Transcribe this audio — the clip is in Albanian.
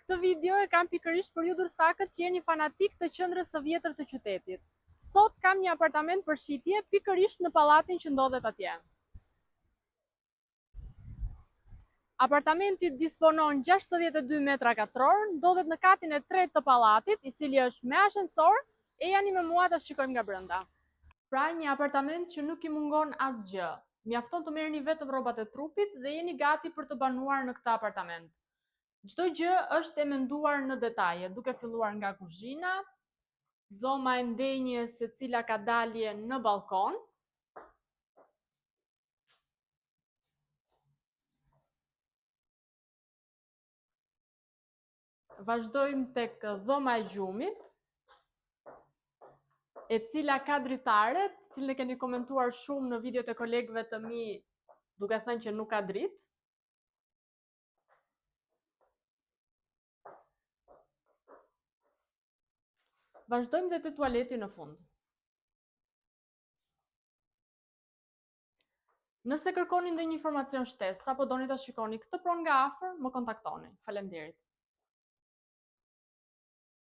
Këtë video e kam pikërisht për ju dursakët që jeni fanatik të qendrës së vjetër të qytetit. Sot kam një apartament për shitje pikërisht në pallatin që ndodhet atje. Apartamenti disponon 62 metra katror, ndodhet në katin e 3 të pallatit, i cili është me ashensor, e jani me mua ta shikojmë nga brenda. Pra, një apartament që nuk I mungon asgjë. Mjafton të merrni vetëm rrobat e trupit dhe jeni gati për të banuar në këtë apartament. Çdo gjë është e menduar në detaje, duke filluar nga kuzhina, dhoma e ndenjes e cila ka dalje në balkon, vazhdojmë tek dhoma e gjumit, e cila ka dritare, të cilën e keni komentuar shumë në videot e kolegëve të mi, duke thënë që nuk ka dritë. Vazhdojmë dhe te tualeti në fund. Nëse kërkoni ndonjë informacion shtesë apo doni ta shikoni këtë pronë nga afër, më kontaktoni. Faleminderit.